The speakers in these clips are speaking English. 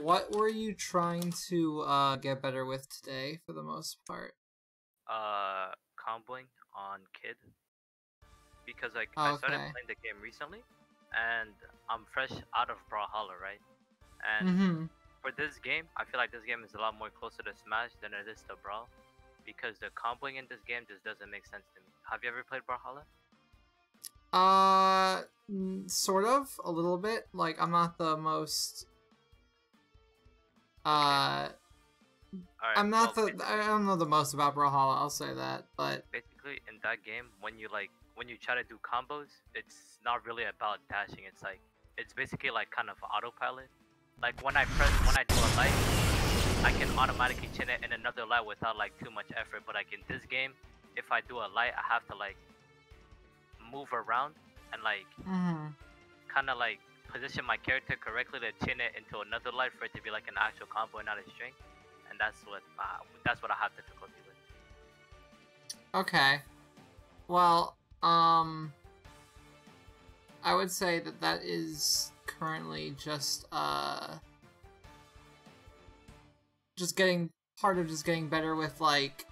what were you trying to get better with today for the most part? Comboing on Kid. Because like I started playing the game recently, and I'm fresh out of Brawlhalla, right? And for this game, I feel like this game is a lot more closer to Smash than it is to Brawl, because the comboing in this game just doesn't make sense to me. Have you ever played Brawlhalla? Sort of, a little bit. Like, I'm not the most. Alright, I'm not I don't know the most about Brawlhalla. I'll say that, but basically in that game, when you try to do combos, it's not really about dashing. It's basically like kind of autopilot. Like when I do a light, I can automatically chin it in another light without like too much effort. But like in this game, if I do a light, I have to like move around and like kind of like position my character correctly to chin it into another light for it to be like an actual combo and not a string. And that's what I have difficulty with. Okay. Well, I would say that is currently just getting better with, like,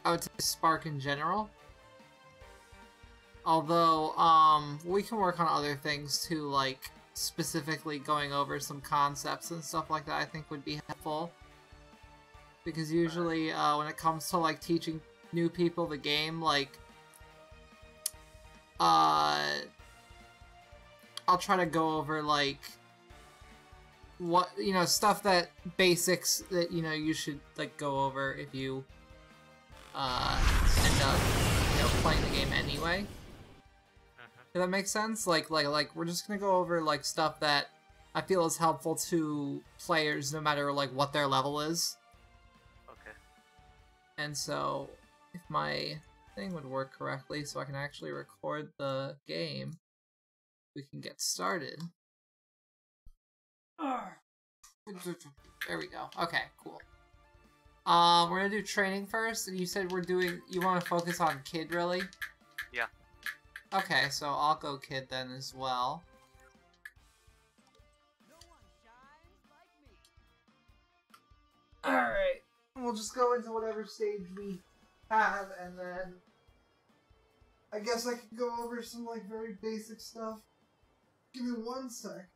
I would say Spark in general. Although, we can work on other things too, like specifically going over some concepts and stuff like that I think would be helpful. Because usually, when it comes to, like, teaching new people the game, like, I'll try to go over, like, what, you know, stuff that, basics that, you know, you should, like, go over if you, end up, you know, playing the game anyway. Does that make sense? Like, we're just gonna go over, like, stuff that I feel is helpful to players no matter, like, what their level is. Okay. And so, if my thing would work correctly so I can actually record the game, we can get started. There we go. Okay, cool. We're gonna do training first, and you said you want to focus on Kid, really? Yeah. Okay, so I'll go Kid then as well. Alright, we'll just go into whatever stage we have, and then I guess I can go over some, like, very basic stuff. Give me one sec.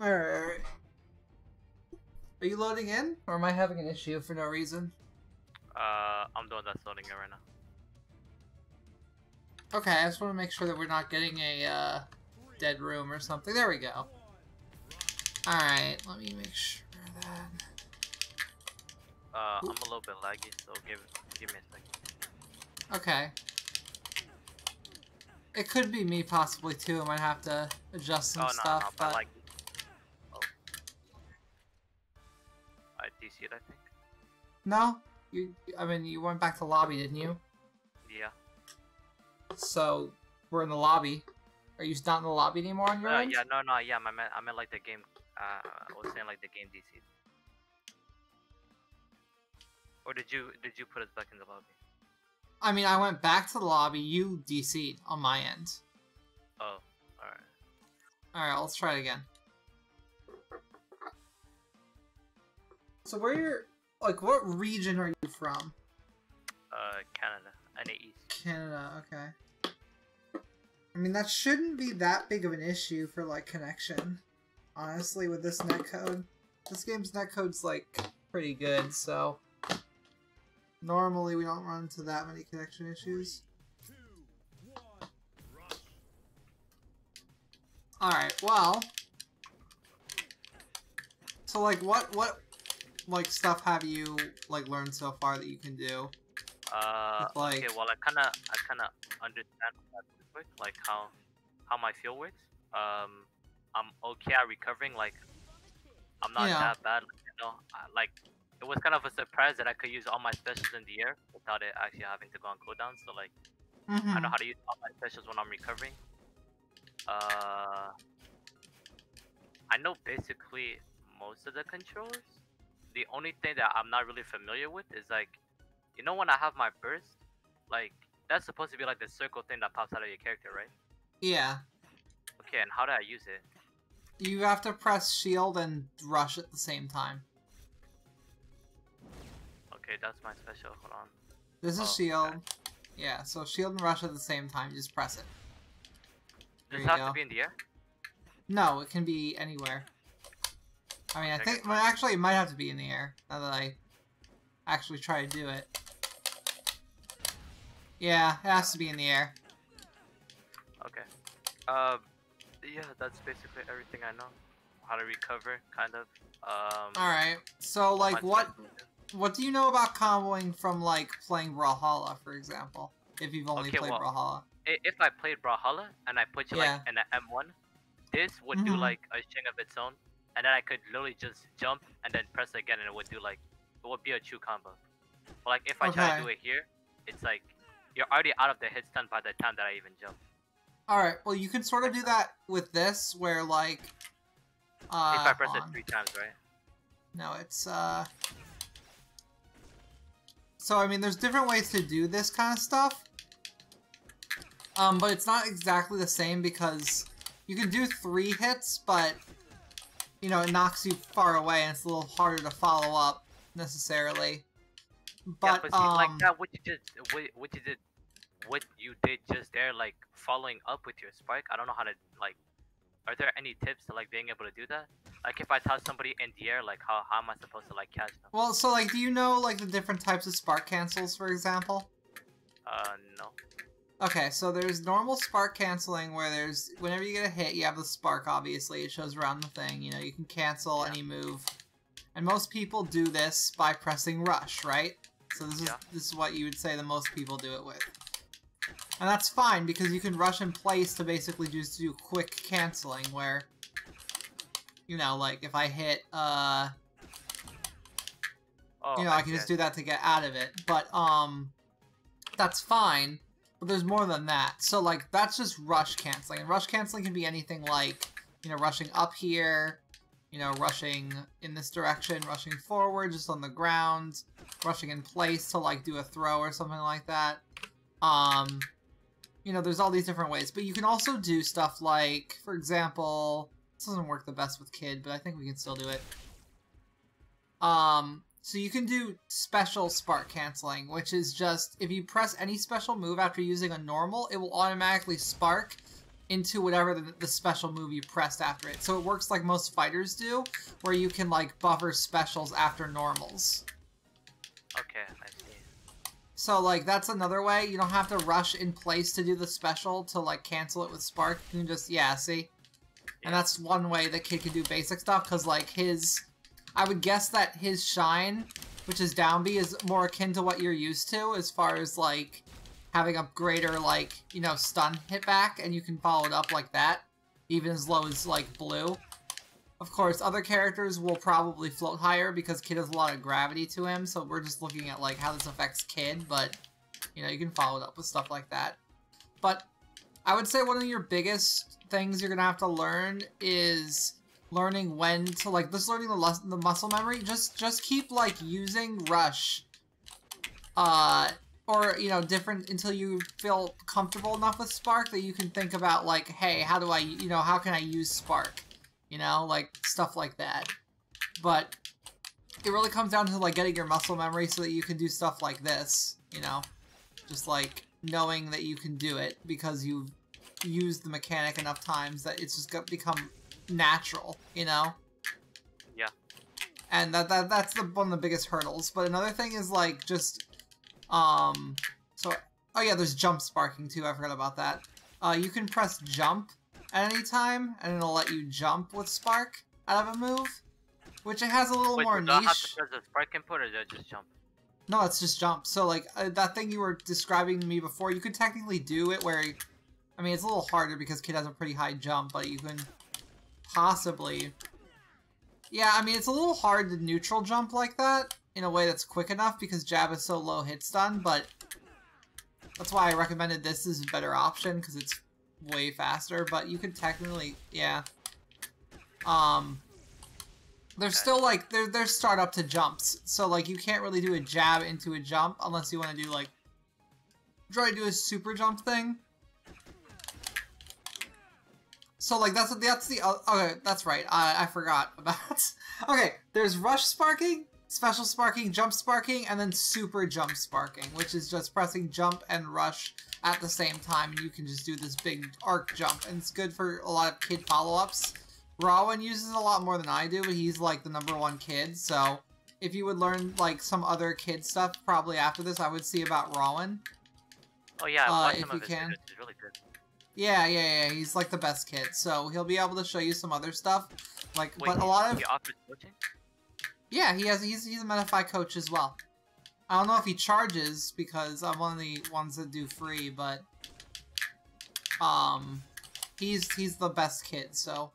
Alright. Are you loading in? Or am I having an issue for no reason? I'm the one that's loading it right now. Okay, I just want to make sure that we're not getting a, dead room or something. There we go. Alright, let me make sure that... I'm a little bit laggy, so give me a second. Okay. It could be me possibly too. I might have to adjust some stuff, no, but... like... I DC'd, I think. No? I mean, you went back to lobby, didn't you? Yeah. So, we're in the lobby. Are you not in the lobby anymore on your end? Yeah, no, yeah, I meant like the game, I was saying like the game DC'd. Or did you put us back in the lobby? I mean, I went back to the lobby, you DC'd on my end. Oh, alright. Alright, let's try it again. So where you're... Like, what region are you from? Canada. NA East. Canada, okay. I mean, that shouldn't be that big of an issue for, like, connection. Honestly, with this netcode. This game's netcode's, like, pretty good, so... Normally, we don't run into that many connection issues. Alright, well... So, like, what, like, stuff have you, like, learned so far that you can do? Like... Okay, well, I kinda understand that quick, like, how my field works. I'm okay at recovering, like, I'm not that bad. Like it was kind of a surprise that I could use all my specials in the air without it actually having to go on cooldown. So like, I know how to use all my specials when I'm recovering. I know basically most of the controls. The only thing that I'm not really familiar with is like, you know, when I have my burst, like that's supposed to be like the circle thing that pops out of your character, right? Yeah. Okay, and how do I use it? You have to press shield and rush at the same time. Okay, that's my special. Hold on. This is shield. Okay. Yeah, so shield and rush at the same time. You just press it. Does it have to be in the air? No, it can be anywhere. I mean, I think... Well, actually, it might have to be in the air, now that I actually try to do it. Yeah, it has to be in the air. Okay. Yeah, that's basically everything I know. How to recover, kind of. Alright, so, like, what do you know about comboing from, like, playing Brawlhalla, for example? If you've only played Brawlhalla. If I played Brawlhalla, and I put you, like, in an M1, this would do, like, a string of its own, and then I could literally just jump, and then press again, and it would do, like, it would be a true combo. But, like, if I try to do it here, it's like, you're already out of the hit stun by the time that I even jump. Alright, well, you can sort of do that with this, where, like, if I press it 3 times, right? No, it's, So, I mean, there's different ways to do this kind of stuff. But it's not exactly the same because you can do 3 hits, but, you know, it knocks you far away and it's a little harder to follow up, necessarily. But, yeah, but see, like that, what you did just there, like, following up with your spark, I don't know how to, like, are there any tips to, like, being able to do that? Like, if I toss somebody in the air, like, how am I supposed to, like, catch them? Well, so, like, do you know, like, the different types of spark cancels, for example? No. Okay, so there's normal spark canceling where there's, whenever you get a hit, you have the spark, obviously. It shows around the thing, you know, you can cancel any move. And most people do this by pressing rush, right? So this is what you would say the most people do it with. And that's fine, because you can rush in place to basically just do quick canceling, where, you know, like, if I hit, I can just do that to get out of it. But, that's fine, but there's more than that. So, like, that's just rush canceling. And rush canceling can be anything like, you know, rushing up here, you know, rushing in this direction, rushing forward, just on the ground, rushing in place to, like, do a throw or something like that. You know, there's all these different ways. But you can also do stuff like, for example, this doesn't work the best with Kid, but I think we can still do it. So you can do special spark canceling, which is just, if you press any special move after using a normal, it will automatically spark into whatever the special move you pressed after it. So it works like most fighters do, where you can, like, buffer specials after normals. Okay, I see. So, like, that's another way. You don't have to rush in place to do the special to, like, cancel it with spark. You can just, see? Yeah. And that's one way that Kid can do basic stuff, because, like, I would guess that his shine, which is down B, is more akin to what you're used to, as far as, like, having a greater, like, you know, stun hit back, and you can follow it up like that, even as low as, like, blue. Of course, other characters will probably float higher because Kid has a lot of gravity to him, so we're just looking at, like, how this affects Kid, but, you know, you can follow it up with stuff like that. But I would say one of your biggest things you're gonna have to learn is learning when to, like, just learning the muscle memory. Just keep, like, using rush, or, you know, different, until you feel comfortable enough with spark that you can think about, like, hey, how do I, you know, how can I use spark? You know, like, stuff like that. But it really comes down to, like, getting your muscle memory so that you can do stuff like this, you know? Just, like, knowing that you can do it because you've used the mechanic enough times that it's just become natural, you know? Yeah. And that's one of the biggest hurdles. But another thing is, like, just, oh yeah, there's jump sparking too, I forgot about that. You can press jump at any time, and it'll let you jump with spark out of a move, which it has a little more niche. Do I have to press the spark input, or do I just jump? No, it's just jump. So, like, that thing you were describing to me before, you could technically do it where, I mean, it's a little harder because Kid has a pretty high jump, but you can possibly Yeah, I mean, it's a little hard to neutral jump like that in a way that's quick enough because jab is so low hit stun, but that's why I recommended this as a better option because it's way faster, but you could technically, yeah. There's still, like, there's startup to jumps, so, like, you can't really do a jab into a jump unless you want to do, like, try to do a super jump thing. So, like, that's the, okay, that's right, I forgot about, okay, there's rush sparking, special sparking, jump sparking, and then super jump sparking, which is just pressing jump and rush at the same time, and you can just do this big arc jump, and it's good for a lot of kid follow-ups. Rowan uses it a lot more than I do, but he's, like, the #1 kid, so if you would learn, like, some other kid stuff probably after this, I would see about Rowan. Oh yeah, I watched if some you of his can. videos. He's really good. Yeah, he's, like, the best kid, so he'll be able to show you some other stuff, like, Wait, but a lot of... he offers coaching? Yeah, he's a Metafy coach as well. I don't know if he charges, because I'm one of the ones that do free, but... He's the best kid, so...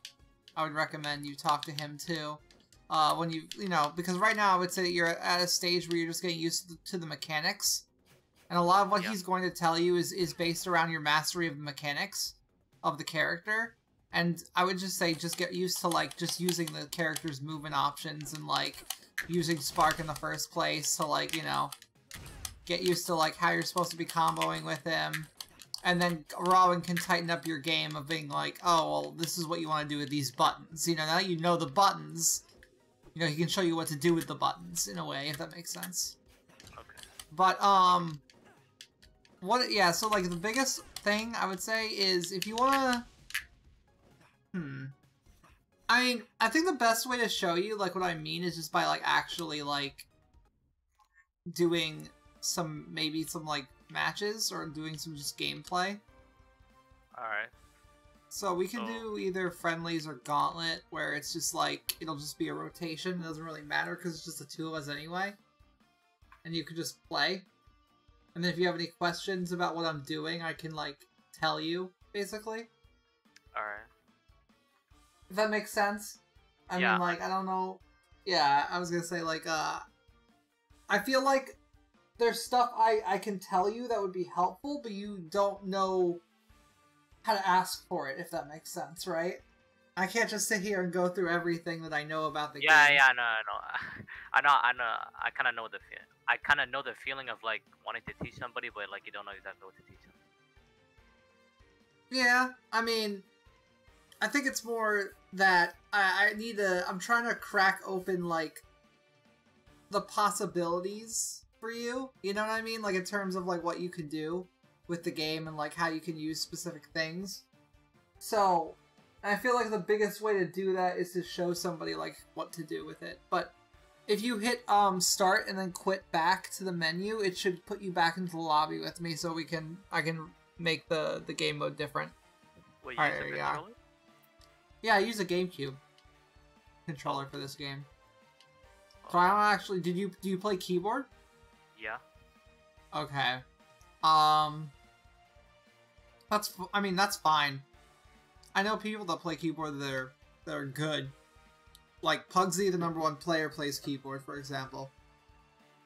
I would recommend you talk to him too. When you know, because right now I would say you're at a stage where you're just getting used to the mechanics. And a lot of what he's going to tell you is based around your mastery of the mechanics of the character. And I would just say just get used to, like, just using the character's movement options and, like, using Spark in the first place to, like, you know, get used to, like, how you're supposed to be comboing with him. And then Rowan can tighten up your game of being like, oh, well, this is what you want to do with these buttons. You know, now you know the buttons. You know, he can show you what to do with the buttons, in a way, if that makes sense. Okay. But, yeah, so, like, the biggest thing, I would say, is if you want to... I mean, I think the best way to show you, like, what I mean is just by, like, actually, like, doing maybe some, like, matches or doing some just gameplay. Alright. So we can do either friendlies or gauntlet, where it's just like, it'll just be a rotation. It doesn't really matter because it's just the two of us anyway. And you can just play. And then if you have any questions about what I'm doing, I can, like, tell you, basically. Alright. If that makes sense. I mean, like, I don't know. Yeah, I was gonna say, like, I feel like there's stuff I can tell you that would be helpful, but you don't know how to ask for it, if that makes sense, right? I can't just sit here and go through everything that I know about the game. Yeah, I know. I kind of know the feeling. I kind of know the feeling of, like, wanting to teach somebody, but, like, you don't know exactly what to teach them. Yeah, I mean, I think it's more that I'm trying to crack open, like, the possibilities for you, you know what I mean? Like, in terms of, like, what you can do with the game and, like, how you can use specific things. So, I feel like the biggest way to do that is to show somebody, like, what to do with it. But if you hit, start and then quit back to the menu, it should put you back into the lobby with me so I can make the game mode different. Wait, you use a controller? Yeah, I use a GameCube controller for this game. So I don't actually, do you play keyboard? Yeah. Okay. That's fine. I know people that play keyboard that are good. Like Pugsy, the #1 player, plays keyboard, for example.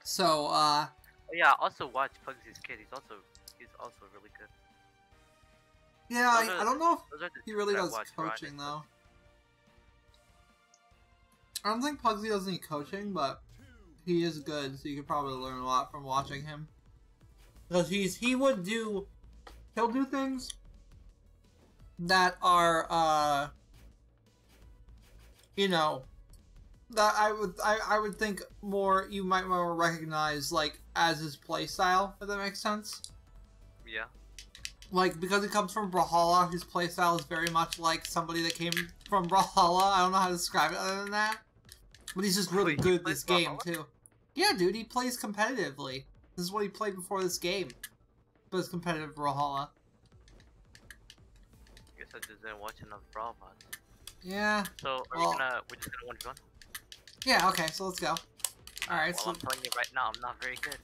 So, Oh, yeah, I also watch Pugsy's kid. He's also really good. Yeah, I don't know if he really does coaching, though. I don't think Pugsy does any coaching, but he is good, so you could probably learn a lot from watching him. Because he'll do things that are, you know, that I would think you might more recognize, like, as his playstyle, if that makes sense. Yeah. Like, because he comes from Brawlhalla, his playstyle is very much like somebody that came from Brawlhalla. I don't know how to describe it other than that. But he's just really good at this game, too. Yeah, dude, he plays competitively. This is what he played before this game. But it's competitive Brawlhalla. Guess I just didn't watch enough Brawl Pods. Yeah. So, we're just gonna 1v1? Yeah, okay, so let's go. Alright, well, so... I'm telling you right now, I'm not very good.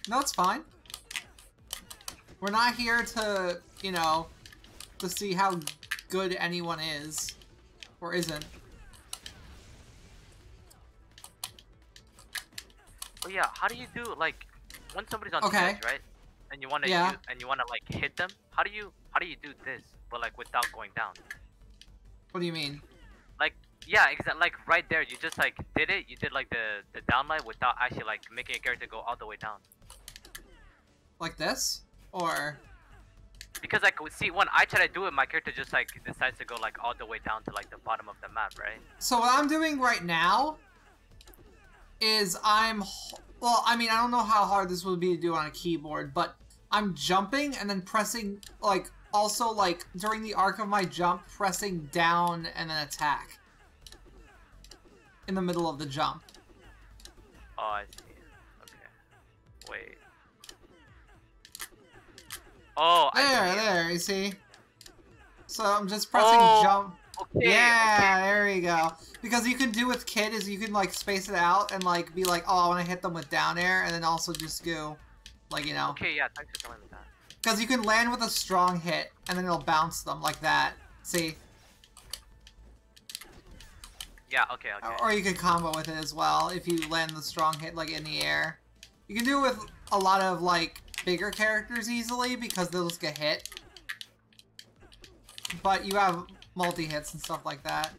No, it's fine. We're not here to, you know, to see how good anyone is. Or isn't. Oh yeah, how do you do like when somebody's on the Okay. edge, right? And you wanna like hit them? How do you do this, but like without going down? What do you mean? Like yeah, exactly. Like right there, you just like did it. You did like the downlight without actually like making a character go all the way down. Like this? Or... Because like see, when I try to do it, my character just like decides to go like all the way down to like the bottom of the map, right? So what I'm doing right now is well, I mean, I don't know how hard this would be to do on a keyboard, but I'm jumping and then pressing, like, also, like, during the arc of my jump, pressing down and then attack. In the middle of the jump. Oh, I see. Okay. Wait. Oh, there, you see? So I'm just pressing jump. Okay, yeah, okay. There you go. Because you can do with Kid is you can like space it out and like be like, oh, I want to hit them with down air, and then also just go, like, you know. Okay, yeah, thanks for telling me that. Because you can land with a strong hit, and then it'll bounce them like that. See? Yeah, okay. Or you could combo with it as well if you land the strong hit like in the air. You can do it with a lot of like bigger characters easily because they'll just get hit. But you have multi-hits and stuff like that.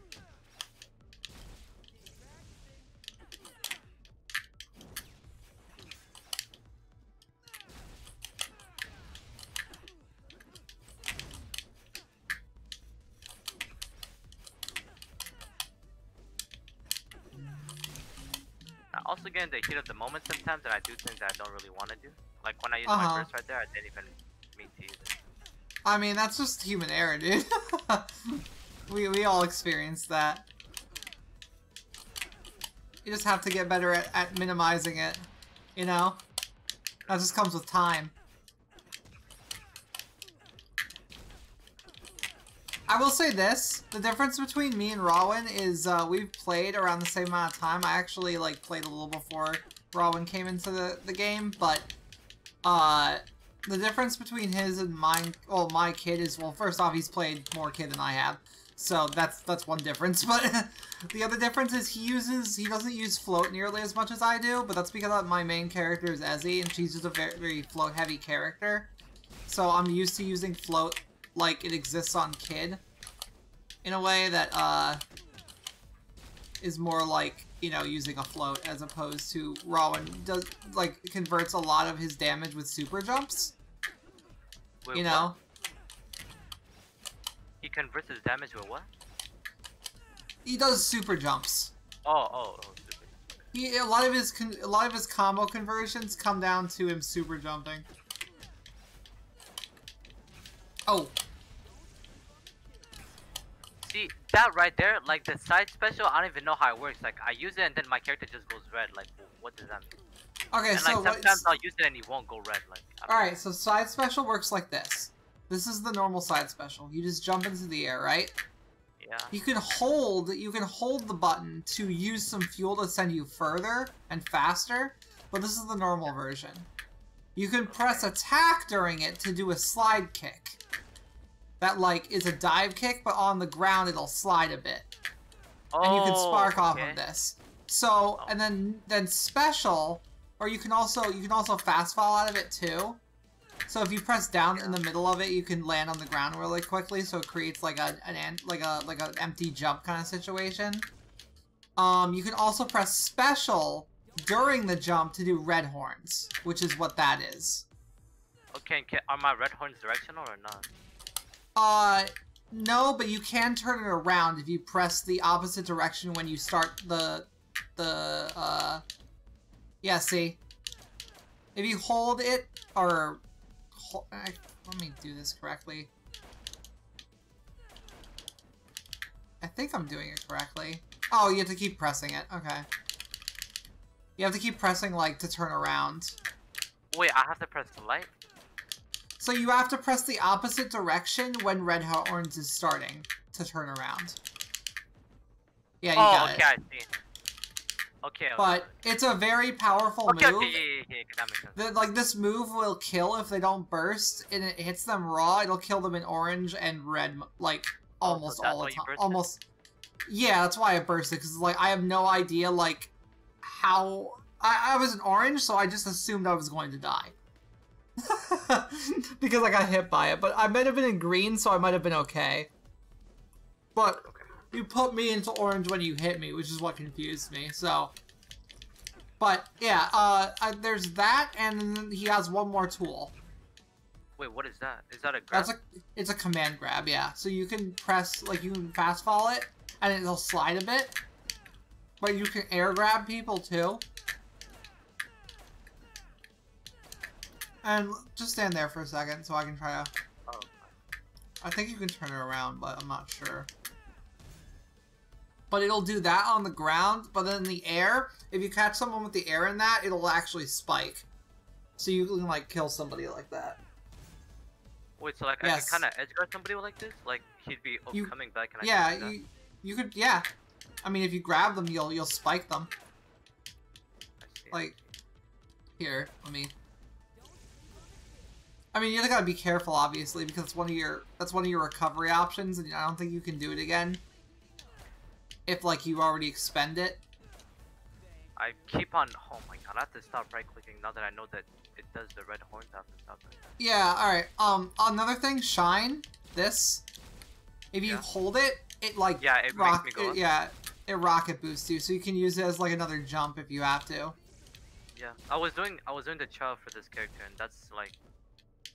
I also get in the heat of the moment sometimes, and I do things that I don't really want to do. Like when I use my burst right there, I didn't even mean to use it. I mean, that's just human error, dude. we all experience that. You just have to get better at minimizing it, you know? That just comes with time. I will say this, the difference between me and Rawin is we've played around the same amount of time. I actually like played a little before Rawin came into the game, but the difference between his and mine, well, my Kid is, well, first off, he's played more Kid than I have, so that's one difference, but the other difference is he doesn't use float nearly as much as I do, but that's because my main character is Ezzy, and she's just a very, very float-heavy character, so I'm used to using float like it exists on Kid, in a way that, is more like, you know, using a float, as opposed to Rawin does, like, converts a lot of his damage with super jumps. Wait, you know? What? He converts his damage with what? He does super jumps. Oh, super. A lot of his combo conversions come down to him super jumping. Oh. See, that right there, like the side special, I don't even know how it works. Like, I use it and then my character just goes red. Like, what does that mean? Okay, and, so like, sometimes I'll use it and he won't go red. Like, alright, so side special works like this. This is the normal side special. You just jump into the air, right? Yeah. You can hold the button to use some fuel to send you further and faster, but this is the normal version. You can press attack during it to do a slide kick. That, like, is a dive kick, but on the ground it'll slide a bit. And you can spark off of this. So, and then special, or you can also fast fall out of it too. So if you press down in the middle of it, you can land on the ground really quickly, so it creates like an empty jump kind of situation. You can also press special during the jump to do red horns, which is what that is. Okay, are my red horns directional or not? No, but you can turn it around if you press the opposite direction when you start yeah, see? If you hold it, or... let me do this correctly. I think I'm doing it correctly. Oh, you have to keep pressing it. Okay. You have to keep pressing, like, to turn around. Wait, I have to press the light? So you have to press the opposite direction when Red Horns is starting to turn around. Yeah, you got it. Okay, I see. Okay. But it's a very powerful move. Okay, that makes sense. Like, this move will kill if they don't burst, and it hits them raw. It'll kill them in orange and red, like, almost all the time. Almost. Yeah, that's why I bursted, because, like, I have no idea, like, how I was an orange, so I just assumed I was going to die. Because I got hit by it, but I might have been in green, so I might have been okay. But you put me into orange when you hit me, which is what confused me, so... But, yeah, there's that, and then he has one more tool. Wait, what is that? Is that a grab? It's a command grab, yeah. So you can press, like, you can fast fall it, and it'll slide a bit. But you can air grab people, too. And just stand there for a second, so I can try to... Oh. I think you can turn it around, but I'm not sure. But it'll do that on the ground, but then in the air, if you catch someone with the air in that, it'll actually spike. So you can, like, kill somebody like that. Wait, so, like, yes. I can kind of edgeguard somebody like this? Like, he'd be coming back and you could, yeah. I mean, if you grab them, you'll spike them. I see. Like, here, let me... I mean, you gotta be careful, obviously, because that's one of your recovery options, and I don't think you can do it again. If, like, you already expend it. I keep on... Oh my god, I have to stop right-clicking now that I know that it does the red horns. I have to stop it. Yeah, alright. Another thing, Shine, this. If you hold it, it, like... Yeah, it makes me go up. Yeah, it rocket boosts you, so you can use it as, like, another jump if you have to. Yeah, I was doing the trial for this character, and that's, like,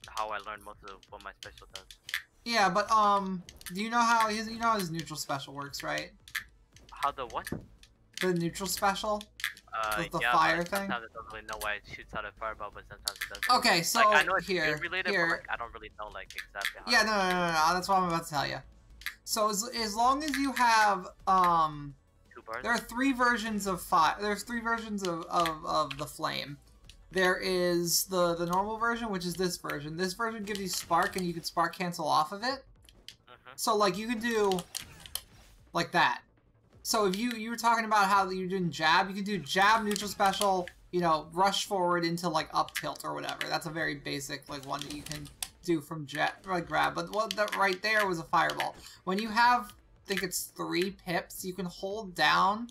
how I learned most of what my special does. Yeah, but, do you know how his neutral special works, right? How the what? The neutral special? The yeah, fire thing? Sometimes I don't really know why it shoots out a fireball, but sometimes it doesn't. Okay, so like, I know it's here, related, but like, I don't really know like exactly how. Yeah, no, that's what I'm about to tell you. So as long as you have, 2 bars? there are 3 versions of fire. There's 3 versions of the flame. There is the normal version, which is this version. This version gives you spark, and you can spark cancel off of it. So like you can do like that. So if you were talking about how you're doing jab, you can do jab, neutral special, you know, rush forward into like up tilt or whatever. That's a very basic like one that you can do from grab. But what that right there was a fireball. When you have, I think it's 3 pips, you can hold down,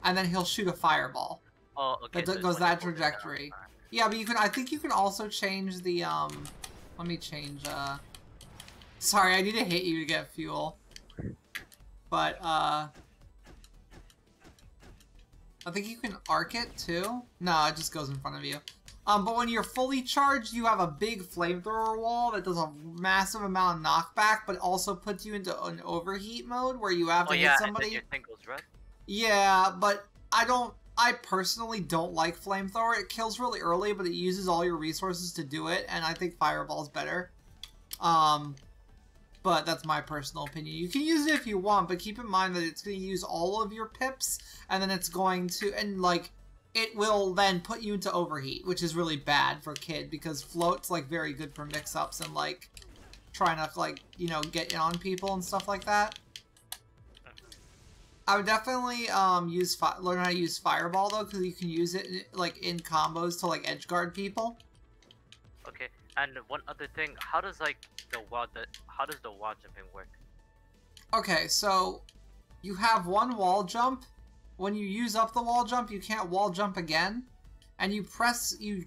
and then he'll shoot a fireball. Oh, okay. That goes that trajectory. Yeah, but you can. I think you can also change the Let me change. Sorry, I need to hit you to get fuel. But I think you can arc it too. No, it just goes in front of you. But when you're fully charged, you have a big flamethrower wall that does a massive amount of knockback, but also puts you into an overheat mode where you have to hit somebody. And then your thing goes red? Yeah, but I personally don't like flamethrower. It kills really early, but it uses all your resources to do it, and I think fireball's better. But that's my personal opinion. You can use it if you want, but keep in mind that it's going to use all of your pips, and then it's going to, and like, it will then put you into overheat, which is really bad for Kid, because float's like very good for mix-ups and like trying to like, you know, get in on people and stuff like that. I would definitely learn how to use fireball though, because you can use it like in combos to like edge guard people. Okay, and one other thing, how does like the wall jumping work? Okay, so you have one wall jump. When you use up the wall jump, you can't wall jump again. And you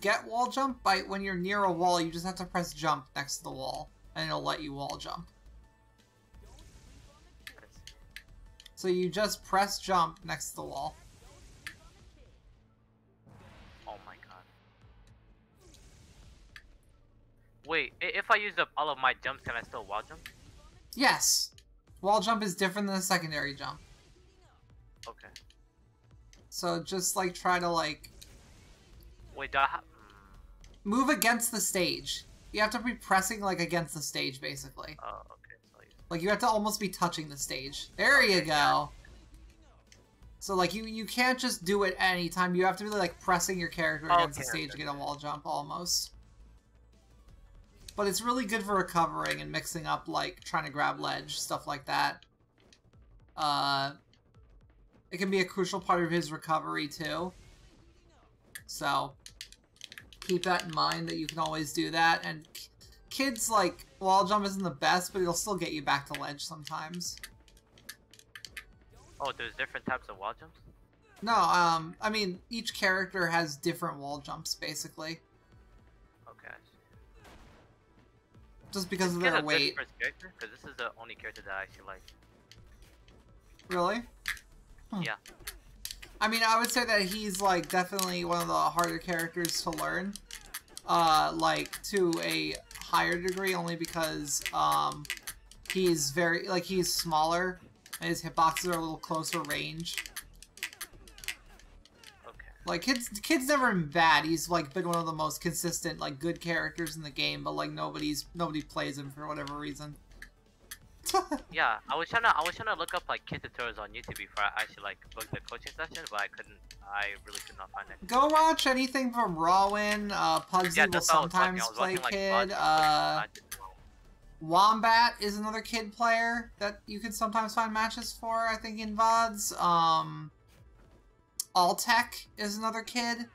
get wall jump by when you're near a wall, you just have to press jump next to the wall, and it'll let you wall jump. So you just press jump next to the wall. Oh my god. Wait, if I use up all of my jumps, can I still wall jump? Yes. Wall jump is different than a secondary jump. Okay. So just like try to like... Wait, do I have... Move against the stage. You have to be pressing like against the stage basically. Oh, okay. Like, you have to almost be touching the stage. There you go. So, like, you can't just do it anytime. You have to be, like, pressing your character against the stage to get a wall jump, almost. But it's really good for recovering and mixing up, like, trying to grab ledge, stuff like that. It can be a crucial part of his recovery, too. So, keep that in mind, that you can always do that. And Kid's, like, wall jump isn't the best, but it'll still get you back to ledge sometimes. Oh, there's different types of wall jumps? No, I mean, each character has different wall jumps, basically. Okay, I see. Just because of Get their a good weight. first character, because this is the only character that I actually like. Really? Yeah. I mean, I would say that he's, like, definitely one of the harder characters to learn. Like, to a higher degree, only because, he's very, like, he's smaller, and his hitboxes are a little closer range. Okay. Like, Kid's never been bad. He's, like, been one of the most consistent, like, good characters in the game, but, like, nobody plays him for whatever reason. Yeah, I was trying to look up like kid tutorials on YouTube before I actually like booked the coaching session, but I couldn't. I really could not find it. Go watch anything from Rawin. Pugsy Yeah, will that's what I was watching. sometimes I was play watching, like, Kid. Wombat is another Kid player that you can sometimes find matches for, I think, in VODs. Alltech is another Kid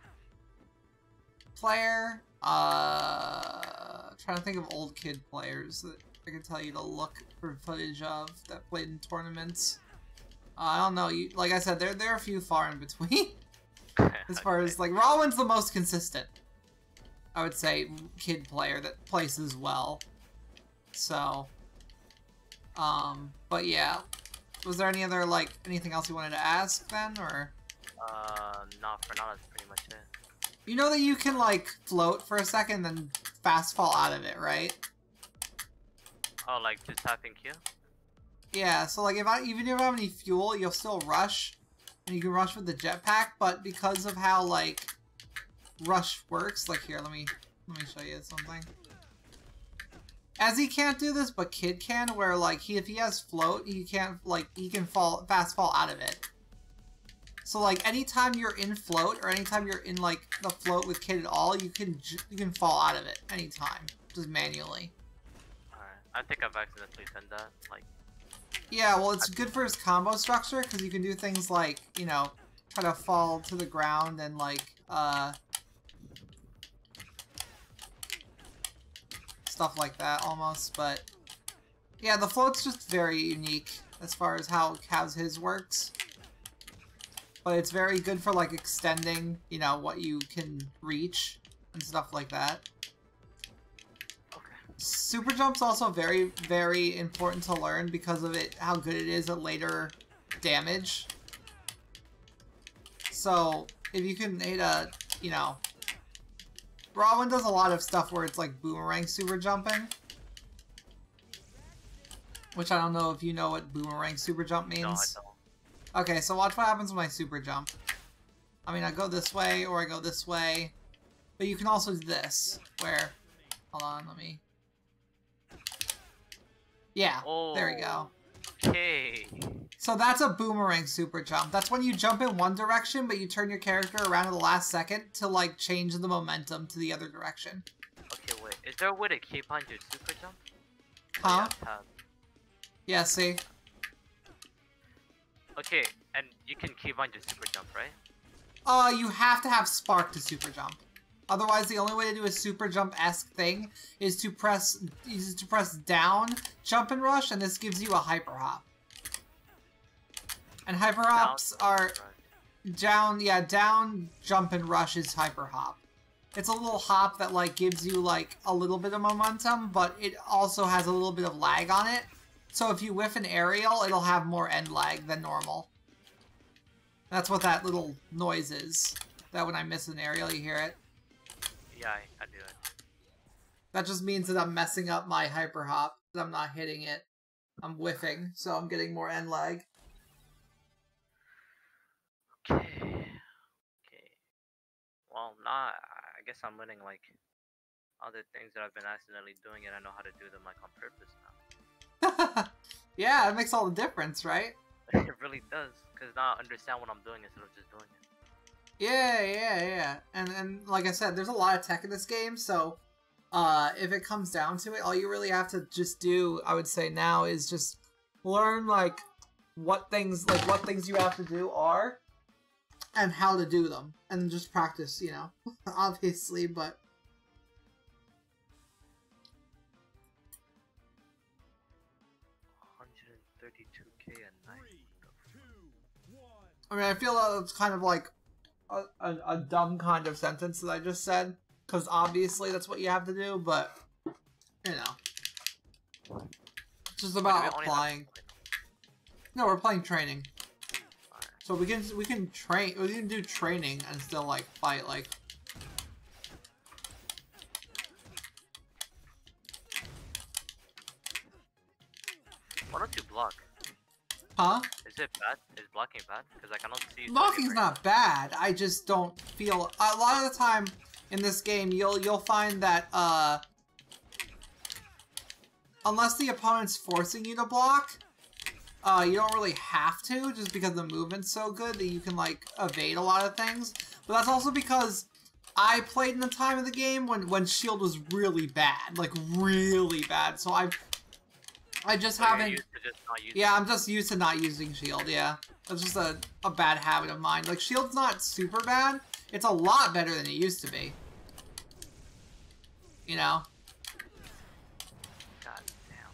player. Trying to think of old Kid players that I can tell you to look for footage of that played in tournaments. I don't know. Like I said, there are a few far in between. As far as, like, Rawin's the most consistent, I would say, Kid player that places well. So, but yeah. Was there any other, like, anything else you wanted to ask then, or? No, for now that's pretty much it. You know that you can, like, float for a second, then fast fall out of it, right? Oh, like just tapping Q? Yeah, so, like, even if you don't have any fuel, you'll still rush. And you can rush with the jetpack, but because of how, like, rush works, like, here, let me show you something. As he can't do this, but Kid can, where, like, if he has float, he can't, like, he can fast fall out of it. So, like, anytime you're in float, or anytime you're in, like, the float with Kid at all, you can fall out of it anytime, just manually. Alright, I think I've accidentally done that, like... Yeah, well, it's good for his combo structure, because you can do things like, you know, try to fall to the ground and, like, stuff like that, almost, but... Yeah, the float's just very unique as far as how his works. But it's very good for, like, extending, you know, what you can reach and stuff like that. Super Jump's also very, very important to learn because of how good it is at later damage. So, if you can hit a, you know... Rawin does a lot of stuff where it's like boomerang super jumping. Which I don't know if you know what boomerang super jump means. No, I don't. Okay, so watch what happens when I super jump. I mean, I go this way, or I go this way. But you can also do this, where... Hold on, let me... Yeah, oh, there we go. Okay. So that's a boomerang super jump. That's when you jump in one direction, but you turn your character around at the last second to, like, change the momentum to the other direction. Okay, wait. Is there a way to keep on your super jump? Huh? Oh, yeah, Yeah, see? okay, and you can keep on your super jump, right? You have to have Spark to super jump. Otherwise, the only way to do a super jump-esque thing is to press down, jump and rush, and this gives you a hyper hop. And hyper hops are down, yeah, down, jump and rush is hyper hop. It's a little hop that, like, gives you, like, a little bit of momentum, but it also has a little bit of lag on it. So if you whiff an aerial, it'll have more end lag than normal. That's what that little noise is. That when I miss an aerial, you hear it. Yeah, I do it. That just means that I'm messing up my hyper hop, that I'm not hitting it. I'm whiffing, so I'm getting more end lag. Okay. Okay. Well, now I guess I'm learning, like, other things that I've been accidentally doing, and I know how to do them, like, on purpose now. Yeah, it makes all the difference, right? It really does, because now I understand what I'm doing instead of just doing it. Yeah. And like I said, there's a lot of tech in this game, so if it comes down to it, all you really have to just do, I would say now, is just learn, like, what things you have to do are, and how to do them, and just practice, you know, obviously, but... $132K a night. I mean, I feel it's kind of like a dumb kind of sentence that I just said, because obviously that's what you have to do, but, you know. It's just about applying. No, we're playing training. So we can train, we can do training and still, like, fight, like... Why don't you block? Huh? Is it bad? Is blocking bad? Because I cannot see you. Blocking's not bad. I just don't feel... A lot of the time in this game, you'll find that, unless the opponent's forcing you to block, you don't really have to, just because the movement's so good that you can, like, evade a lot of things. But that's also because I played in the time of the game when shield was really bad. Like, really bad. So I just haven't... Yeah, I'm just used to not using shield, yeah. That's just a bad habit of mine. Like, shield's not super bad. It's a lot better than it used to be. You know? God damn.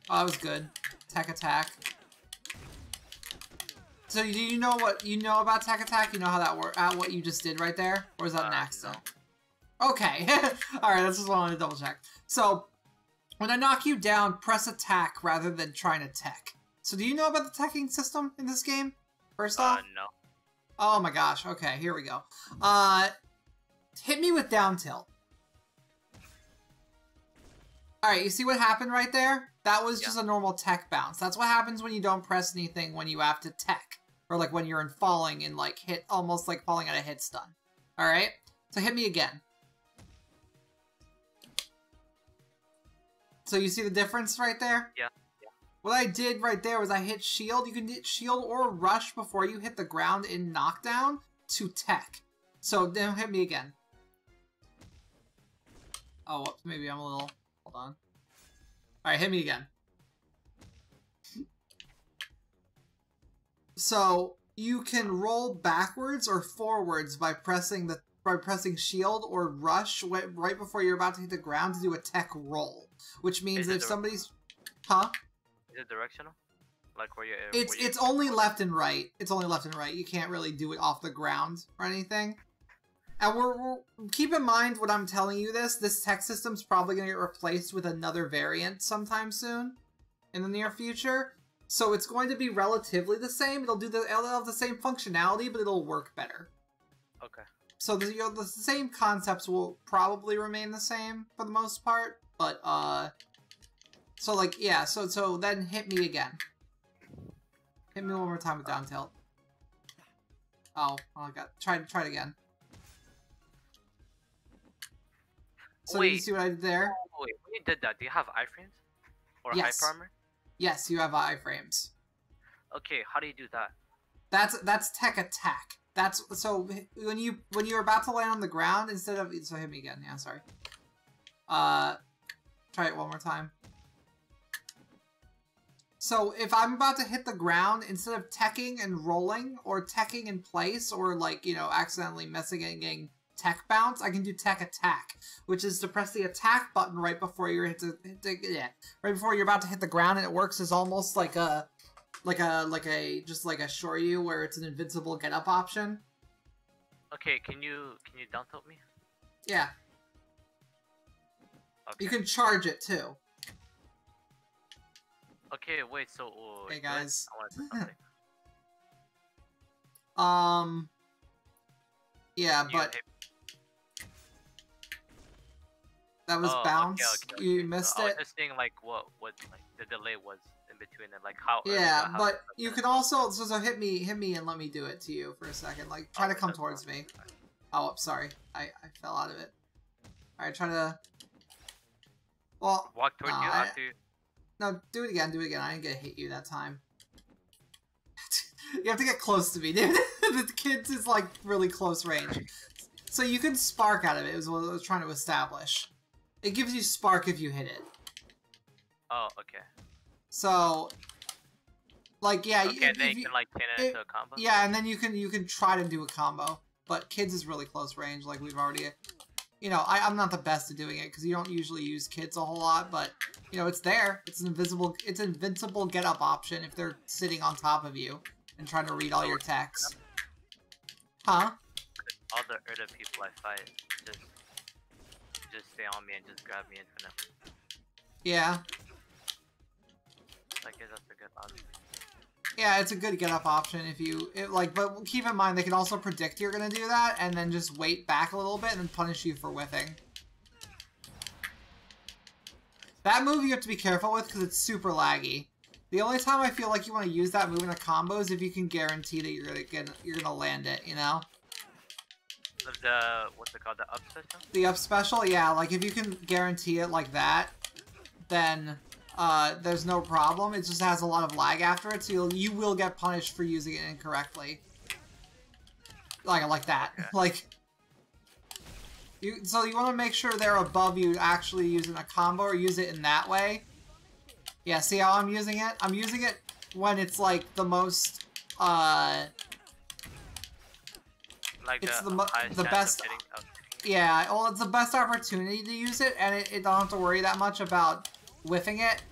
Oh, that was good. Tech attack. So do you know what you know about tech attack? You know how that works? What you just did right there, or is that an accident? No. Okay. All right. That's just what I wanted to double check. So when I knock you down, press attack rather than trying to tech. So do you know about the teching system in this game? First off. No. Oh my gosh. Okay. Here we go. Hit me with down tilt. Alright, you see what happened right there? That was just a normal tech bounce. That's what happens when you don't press anything when you have to tech. Or like when you're in falling and like hit, almost like falling at a hit stun. Alright? So hit me again. So you see the difference right there? Yeah. What I did right there was I hit shield. You can hit shield or rush before you hit the ground in knockdown to tech. So then hit me again. Oh, whoops, maybe I'm a little... Hold on. Alright, hit me again. So, you can roll backwards or forwards by pressing shield or rush right before you're about to hit the ground to do a tech roll. Which means that if somebody's... Huh? Is it directional? Like where you... It's only left and right. It's only left and right. You can't really do it off the ground or anything. And we're keep in mind when I'm telling you this tech system's probably going to get replaced with another variant sometime soon in the near future. So it's going to be relatively the same. It'll have the same functionality, but it'll work better. Okay. So the same concepts will probably remain the same for the most part, but so like yeah, so then hit me again. Hit me one more time with down tilt. Oh my god. Try it again. So you see what I did there? Wait, when you did that, do you have iframes? Or yes. hyper armor? Yes, you have iframes. Okay, how do you do that? That's tech attack. That's so when you're about to land on the ground, instead of so hit me again, yeah, sorry. Try it one more time. So if I'm about to hit the ground, instead of teching and rolling, or teching in place, or like, you know, accidentally messing and getting tech bounce, I can do tech attack, which is to press the attack button right before you're right before you're about to hit the ground, and it works as almost like a just like a Shoryu where it's an invincible get up option. Okay, can you down tilt me? Yeah. Okay. You can charge it too. Okay, wait, so hey guys. I want to say something. Yeah, but that was bounce. Okay. You missed it. I was just saying like what like the delay was in between and like how. Yeah, but you can also so hit me and let me do it to you for a second. Like try to come towards me. Oh, sorry, I fell out of it. All right, try to. Well, walk towards you after. No, do it again. Do it again. I didn't get to hit you that time. You have to get close to me, dude. The kid's is like really close range. So you can spark out of it, is what I was trying to establish. It gives you spark if you hit it. Oh, okay. So, like, yeah. Okay, then you can like turn it into a combo? Yeah, and then you can try to do a combo. But kids is really close range, like we've already you know, I'm not the best at doing it because you don't usually use kids a whole lot, but you know, it's there. It's an invincible get up option if they're sitting on top of you and trying to read all your text. Huh? All the other people I fight just stay on me and just grab me infinitely. Yeah. I guess that's a good option. Yeah, it's a good get up option if you but keep in mind they can also predict you're gonna do that and then just wait back a little bit and then punish you for whiffing. That move you have to be careful with because it's super laggy. The only time I feel like you want to use that move in a combo is if you can guarantee that you're gonna land it, you know? The what's it called? The up special? The up special, yeah, like if you can guarantee it like that, then there's no problem. It just has a lot of lag after it, so you will get punished for using it incorrectly. Like that. Okay. Like so you want to make sure they're above you actually using a combo or use it in that way. Yeah, see how I'm using it? I'm using it when it's like the most like it's the best. Yeah, well, it's the best opportunity to use it, and it don't have to worry that much about whiffing it.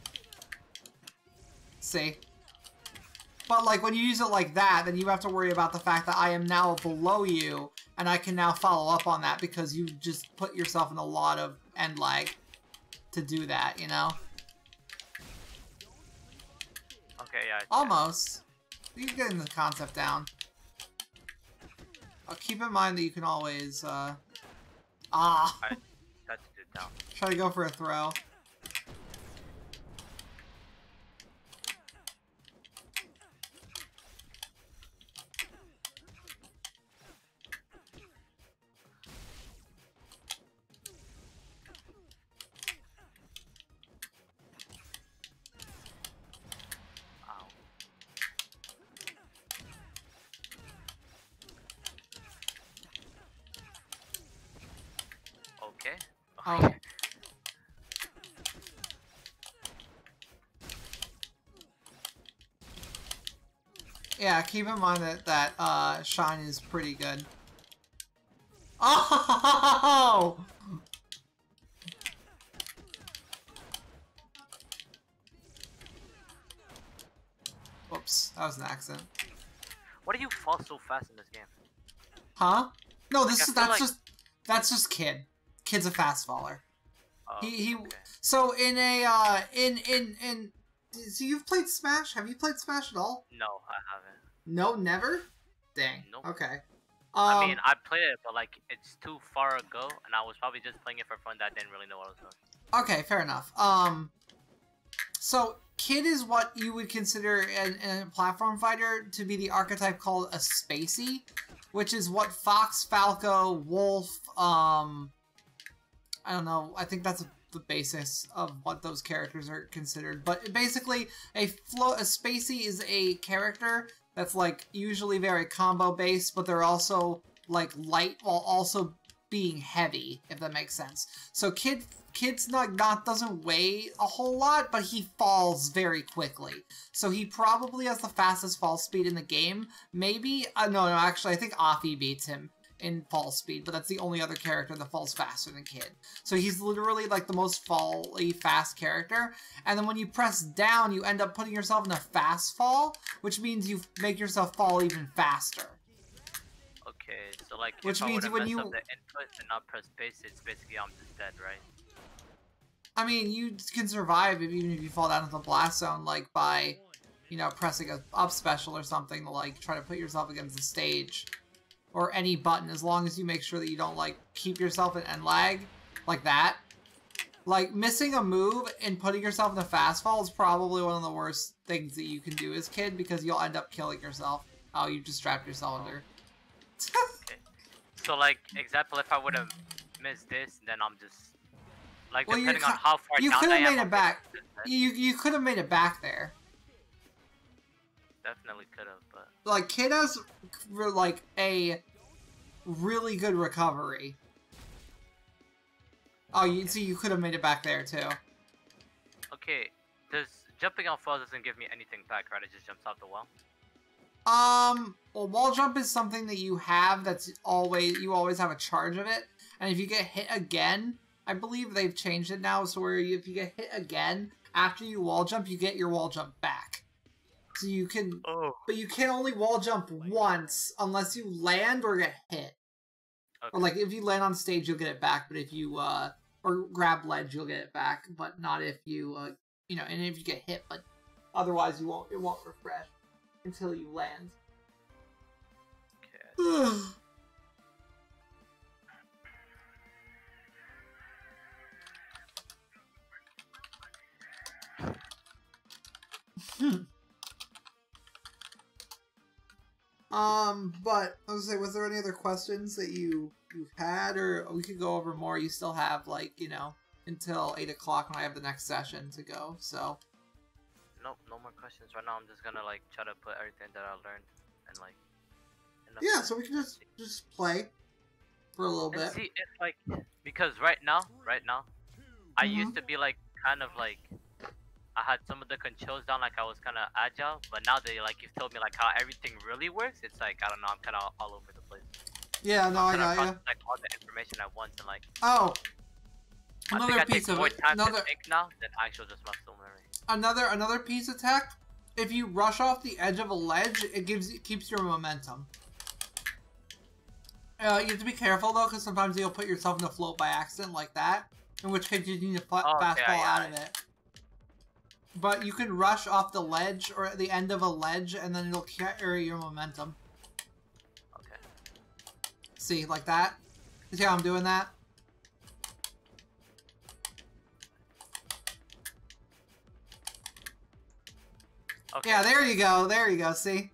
See? But, like, when you use it like that, then you have to worry about the fact that I am now below you, and I can now follow up on that because you just put yourself in a lot of end lag to do that, you know? Okay, yeah. Almost. You're getting the concept down. Keep in mind that you can always, I touched it down. Try to go for a throw. Okay. Oh. Yeah, keep in mind that Shine is pretty good. Oh! Whoops, that was an accident. Why do you fall so fast in this game? Huh? No, that's just Kid. Kid's a fast faller. Oh, okay. So so you've played Smash? Have you played Smash at all? No, I haven't. No, never? Dang. Nope. Okay. I mean, I played it, but like it's too far ago, and I was probably just playing it for fun. That I didn't really know what I was doing. Okay, fair enough. So Kid is what you would consider a platform fighter to be the archetype called a spacey, which is what Fox, Falco, Wolf, I don't know, I think that's the basis of what those characters are considered. But basically, a spacey is a character that's like usually very combo based, but they're also like light while also being heavy, if that makes sense. So Kid's not doesn't weigh a whole lot, but he falls very quickly. So he probably has the fastest fall speed in the game. Maybe no, actually I think Afi beats him in fall speed, but that's the only other character that falls faster than Kid. So he's literally like the most fall-y fast character. And then when you press down, you end up putting yourself in a fast fall, which means you make yourself fall even faster. Okay, so like which if means I were to when mess you up the input and not press space, it's basically I'm just dead, right? I mean, you can survive even if you fall down into the blast zone, like by, you know, pressing a up special or something to like try to put yourself against the stage. Or any button, as long as you make sure that you don't, like, keep yourself in end lag, like that. Like, missing a move and putting yourself in a fast fall is probably one of the worst things that you can do as Kid, because you'll end up killing yourself. Oh, you just trapped yourself under. Okay. So, like, example, if I would have missed this, then I'm just, like, well, depending on how far you down could I have am, made it back. You could have made it back there. Definitely could have, but like Kid has like a really good recovery. Oh, you see, you could have made it back there too. Okay, jumping off walls doesn't give me anything back, right? It just jumps off the wall. Well, wall jump is something that you have that's you always have a charge of it. And if you get hit again, I believe they've changed it now, so where if you get hit again, after you wall jump, you get your wall jump back. So you can, but you can only wall jump once unless you land or get hit. Okay. Or like if you land on stage, you'll get it back, but if you, or grab ledge, you'll get it back, but not if you, you know, and if you get hit, but otherwise it won't refresh until you land. Okay. But I was gonna say, was there any other questions that you had, or we could go over more? You still have, like, you know, until 8 o'clock when I have the next session to go, so. Nope, no more questions right now. I'm just gonna, like, try to put everything that I learned and, like, yeah, so we can just play for a little bit. See, it's like, because right now, I used to be, like, kind of, like, I had some of the controls down, like I was kind of agile, but now that like you've told me like how everything really works, it's like, I don't know, I'm kind of all over the place. Yeah, no, I got you. Like all the information at once and like. Oh. Another piece of more time to think now than actual just muscle memory. Another piece of tech. If you rush off the edge of a ledge, it keeps your momentum. You have to be careful though, because sometimes you'll put yourself in a float by accident like that, in which case you need to fastball out of it. But you can rush off the ledge or at the end of a ledge, and then it'll carry your momentum. Okay. See, like that? You see how I'm doing that? Okay. Yeah, there you go. There you go. See?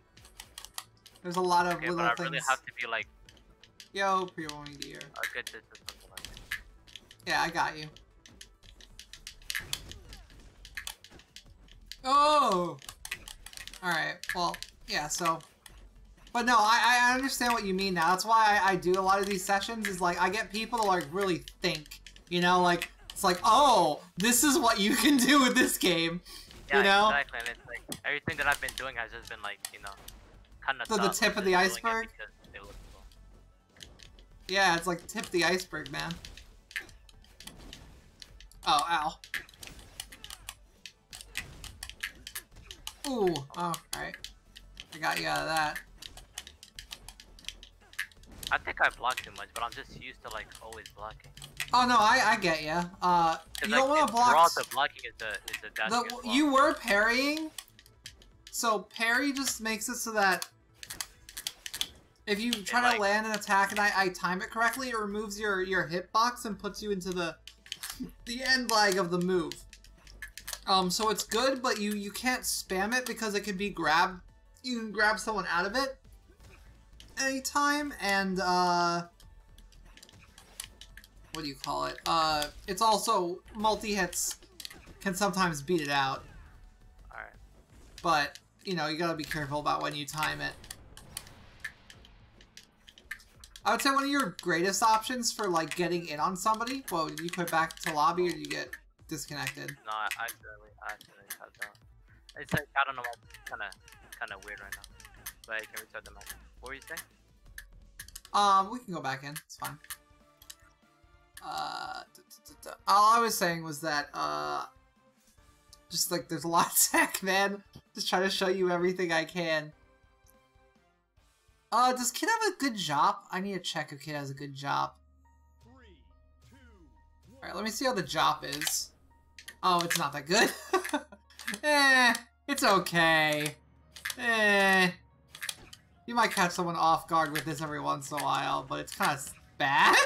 There's a lot of little things. But I really have to be like... Yo, pre-warning gear. A good distance or something like that. Yeah, I got you. Oh! Alright, well, yeah, so... But no, I understand what you mean now. That's why I do a lot of these sessions, is like, I get people to like really think, you know, like, it's like, oh, this is what you can do with this game, yeah, you know? Exactly, and it's like, everything that I've been doing has just been like, you know, kind of the tip of the iceberg? Yeah, it's like tip of the iceberg, man. Oh, ow. Ooh, oh, alright. I got you out of that. I think I block too much, but I'm just used to like always blocking. Oh no, I get ya. You don't want to block. The blocking is the dashing. You were parrying, so parry just makes it so that if you try to land an attack and I time it correctly, it removes your hitbox and puts you into the end lag of the move. So it's good, but you can't spam it because it can be grabbed. You can grab someone out of it anytime, and what do you call it? It's also multi-hits can sometimes beat it out. Alright. But, you know, you gotta be careful about when you time it. I would say one of your greatest options for, like, getting in on somebody... Whoa, did you put back to lobby or did you get disconnected? No, I accidentally had that. It's like, I don't know, it's kind of weird right now. But I can restart the match. What were you saying? We can go back in. It's fine. All I was saying was that, just, like, there's a lot of tech, man. Just trying to show you everything I can. Does Kid have a good job? I need to check if Kid has a good job. Alright, let me see how the job is. Oh, it's not that good. It's okay. You might catch someone off guard with this every once in a while, but it's kind of bad.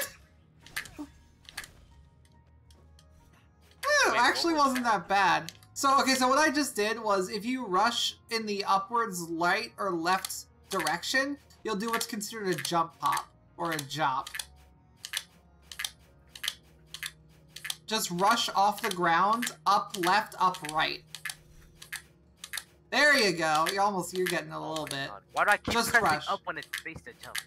It actually wasn't that bad. So, okay, so what I just did was if you rush in the upwards right or left direction, you'll do what's considered a jump pop, or a jop. Just rush off the ground, up left, up right. There you go. You're getting a little bit. Why do I keep pressing up when it's space to jump?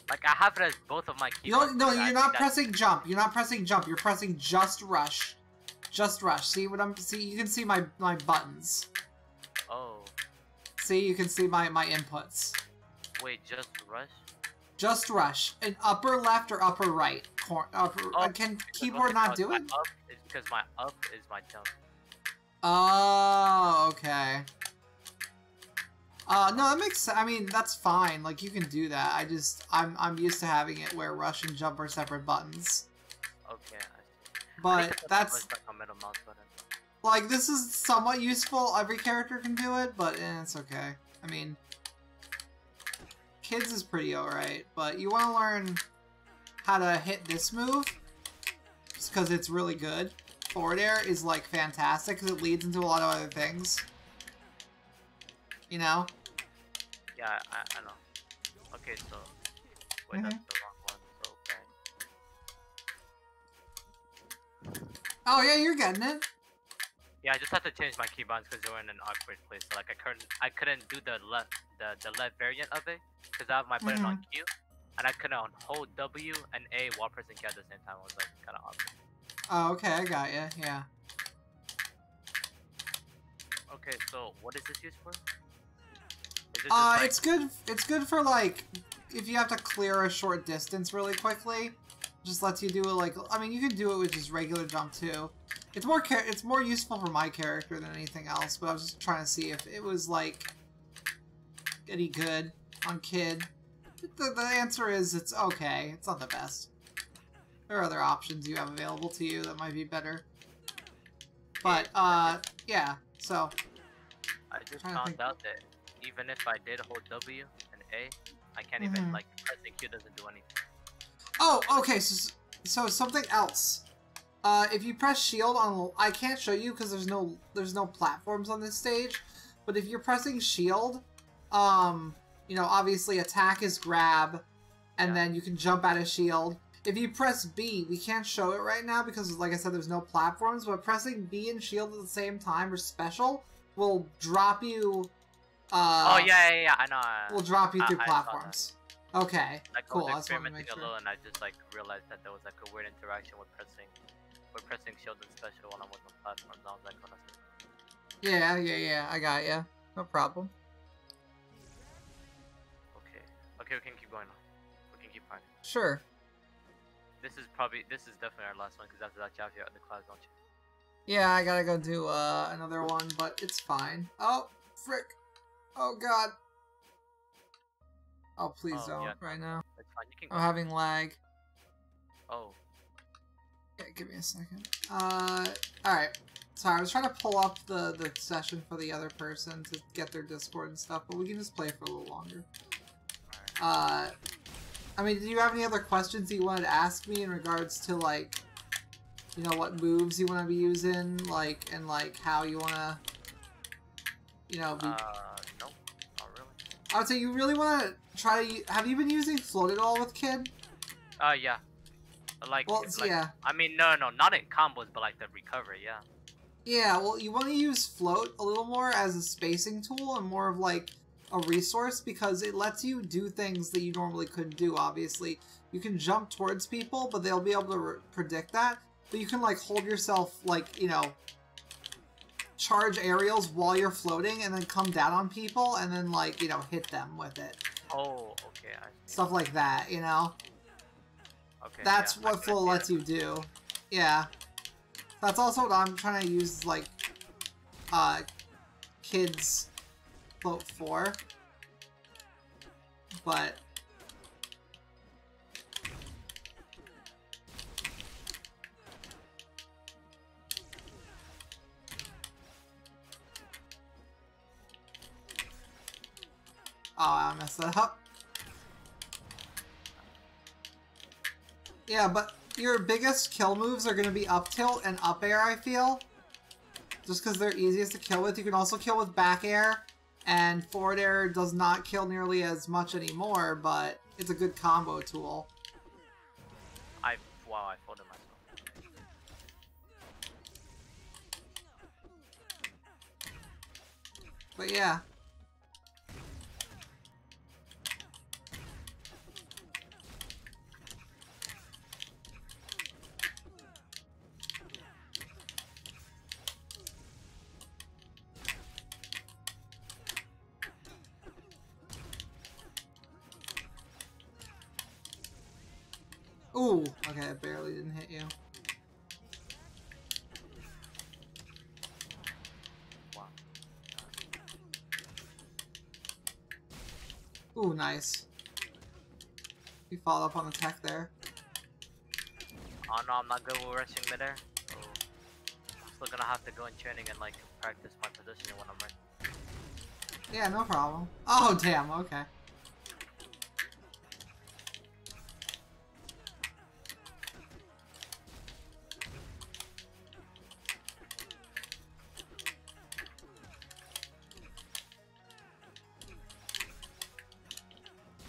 Like, I have it as both of my keys. No, you're not pressing jump. You're not pressing jump. You're pressing just rush. Just rush. See what I'm... See, you can see my buttons. Oh. See, you can see my inputs. Wait, just rush? Just rush. An upper left or upper right. Can keyboard not do it? It's because my up is my jump. Oh, okay. No, that makes sense. I mean, that's fine. Like, you can do that. I'm used to having it where rush and jump are separate buttons. Okay. But that's... like a middle mouse button. Like, this is somewhat useful. Every character can do it, but it's okay. I mean... Kids is pretty alright, but you want to learn how to hit this move, just because it's really good. Forward air is, like, fantastic, because it leads into a lot of other things. You know? Yeah, I know. Okay, so... Wait, that's the wrong one, so okay. Oh, yeah, you're getting it. Yeah, I just had to change my keybinds because they were in an awkward place. So, like, I couldn't do the left variant of it because I have my button on Q, and I couldn't hold W and A while pressing Q at the same time. It was like kind of awkward. Oh, okay, I got you. Yeah. Okay, so what is this used for? Is it just, like... It's good. It's good for like if you have to clear a short distance really quickly. Just lets you do it like, I mean, you can do it with just regular jump too. It's more useful for my character than anything else, but I was just trying to see if it was like any good on Kid. The answer is it's okay. It's not the best. There are other options you have available to you that might be better. But yeah. So I just found out that even if I did hold W and A, I can't even like pressing Q doesn't do anything. Oh, okay. So something else. If you press shield on, I can't show you because there's no platforms on this stage. But if you're pressing shield, you know, obviously attack is grab, and then you can jump out of shield. If you press B, we can't show it right now because, like I said, there's no platforms. But pressing B and shield at the same time or special will drop you. Oh yeah, I know. Will drop you through platforms. Okay, like, cool. I was experimenting a little, and I just like realized that there was like a weird interaction with pressing shield and special when I was on platforms. I was like, oh, that's it. Yeah. I got ya. No problem. Okay, we can keep going on. We can keep finding. Sure. This is definitely our last one because after that, you have the clouds, don't you? Yeah, I gotta go do another one, but it's fine. Oh, frick! Oh god! Oh, please don't right now. It's fine. You can go. I'm having lag. Oh. Yeah, give me a second. Alright. Sorry, I was trying to pull up the session for the other person to get their Discord and stuff, but we can just play for a little longer. I mean, do you have any other questions you wanted to ask me in regards to, like, you know, what moves you want to be using, like, and, like, how you want to, you know, be... No, not really. I would say you really want to try to... Have you been using float at all with Kid? Yeah. Like, well, yeah. I mean, no, not in combos, but, like, the recovery, yeah. Yeah, well, you want to use float a little more as a spacing tool and more of, like, a resource because it lets you do things that you normally couldn't do, obviously. You can jump towards people, but they'll be able to predict that. But you can, like, hold yourself, like, you know, charge aerials while you're floating and then come down on people and then, like, you know, hit them with it. Oh, okay. I see. Stuff like that, you know? Okay. That's what float lets you do. Yeah. That's also what I'm trying to use, like, Kid's float for, but I messed that up. Yeah, but your biggest kill moves are going to be up tilt and up air, I feel. Just because they're easiest to kill with. You can also kill with back air. And forward air does not kill nearly as much anymore, but it's a good combo tool. Wow, I folded myself. But yeah. Ooh, okay, I barely didn't hit you. Wow. Ooh, nice. You followed up on the tech there. Oh no, I'm not good with rushing midair. So I'm still gonna have to go in training and like practice my positioning when I'm ready. Yeah, no problem. Oh, damn, okay.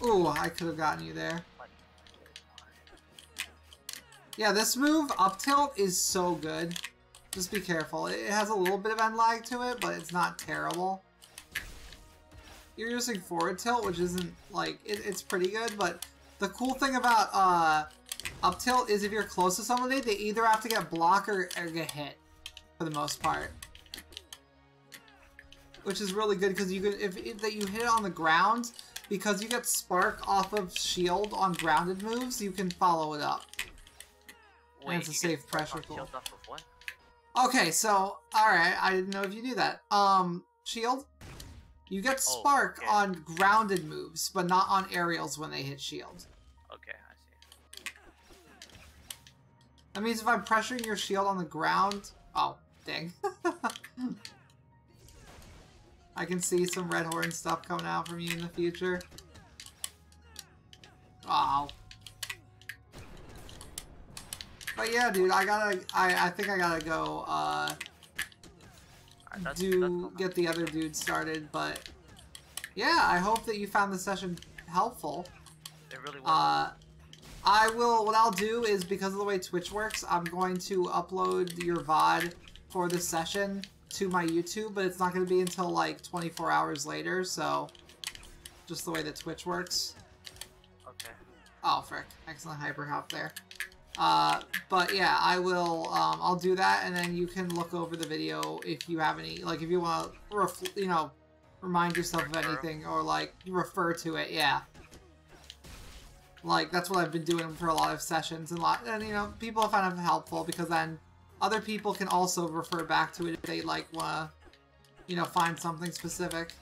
Ooh, I could have gotten you there. Yeah, this move, up tilt, is so good. Just be careful. It has a little bit of end lag to it, but it's not terrible. You're using forward tilt, which isn't, like, it's pretty good, but the cool thing about up tilt is if you're close to somebody, they either have to get blocked or get hit, for the most part. Which is really good, because you can, if you hit it on the ground, because you get spark off of shield on grounded moves, you can follow it up. Wait, and it's a safe pressure tool. Shield off of what? Okay, so, alright, I didn't know if you do that. Shield? You get spark on grounded moves, but not on aerials when they hit shield. Okay, I see. That means if I'm pressuring your shield on the ground... Oh, dang. I can see some Red Horn stuff coming out from you in the future. Wow. But yeah, dude, I think I gotta go, get the other dude started, but yeah, I hope that you found the session helpful. It really was. What I'll do is, because of the way Twitch works, I'm going to upload your VOD for this session to my YouTube, but it's not going to be until like 24 hours later, so just the way that Twitch works. Okay. Oh, frick. Excellent hyper hop there. But yeah, I will, I'll do that, and then you can look over the video if you have any, like, if you want to, remind yourself of anything, or, like, refer to it, yeah. Like, that's what I've been doing for a lot of sessions, and people find it helpful, because then other people can also refer back to it if they, like, want to, find something specific.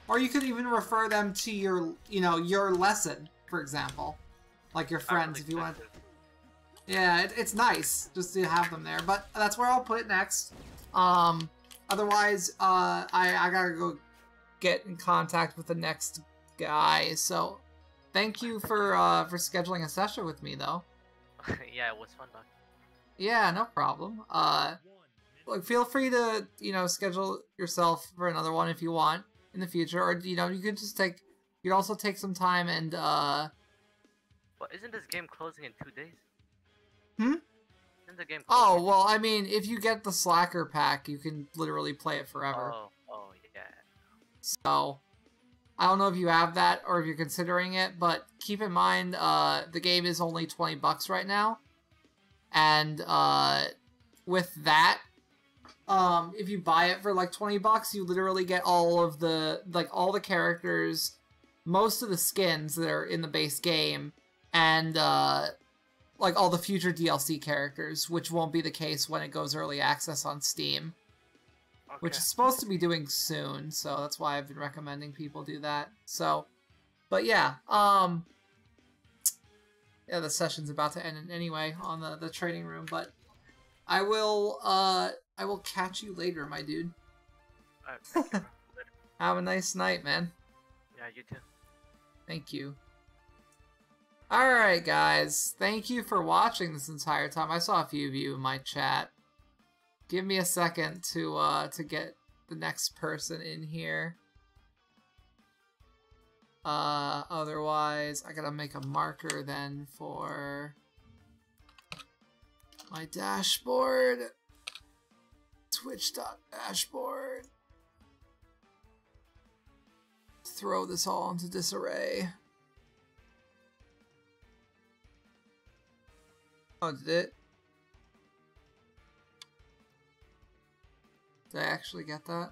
Or you could even refer them to your, your lesson, for example. Like your friends, if you want to. Yeah, it's nice just to have them there, but that's where I'll put it next. Otherwise, I gotta go get in contact with the next guy, so thank you for scheduling a session with me, though. Yeah, it was fun, Doc. Yeah, no problem. Look, feel free to, schedule yourself for another one if you want in the future, or, you could just you'd also take some time and, But isn't this game closing in 2 days? Hmm? Isn't the game closing? Oh, well, I mean, if you get the Slacker pack, you can literally play it forever. Oh, yeah. So, I don't know if you have that or if you're considering it, but keep in mind, the game is only $20 right now. And, with that, if you buy it for like $20, you literally get all of the, all the characters, most of the skins that are in the base game, and, all the future DLC characters, which won't be the case when it goes early access on Steam. Okay. Which is supposed to be doing soon, so that's why I've been recommending people do that. So, but yeah, yeah, the session's about to end anyway on the training room, but I will catch you later, my dude. Alright, thank you, bro. Later. Have a nice night, man. Yeah, you too. Thank you. Alright, guys. Thank you for watching this entire time. I saw a few of you in my chat. Give me a second to get the next person in here. Otherwise, I gotta make a marker then for my dashboard. Twitch.dashboard. Throw this all into disarray. Oh, did it? Did I actually get that?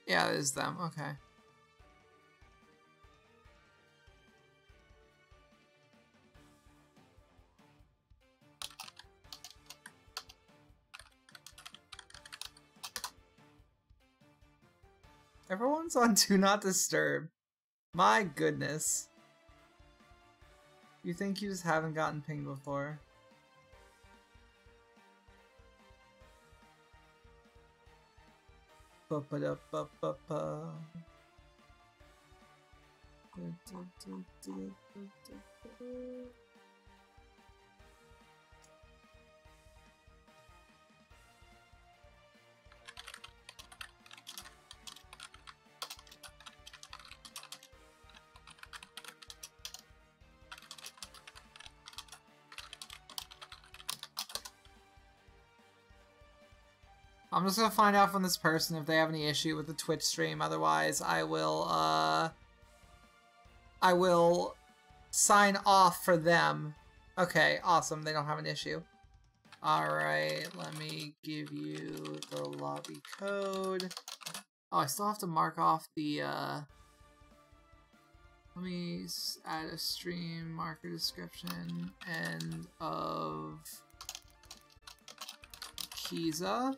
Yeah, it is them. Okay. Everyone's on Do Not Disturb. My goodness. You think you just haven't gotten pinged before? Ba-ba-da-ba-ba-ba. I'm just gonna find out from this person if they have any issue with the Twitch stream. Otherwise, I will sign off for them. Okay, awesome. They don't have an issue. Alright, let me give you the lobby code. Oh, I still have to mark off the, let me add a stream marker description. End of Kiza.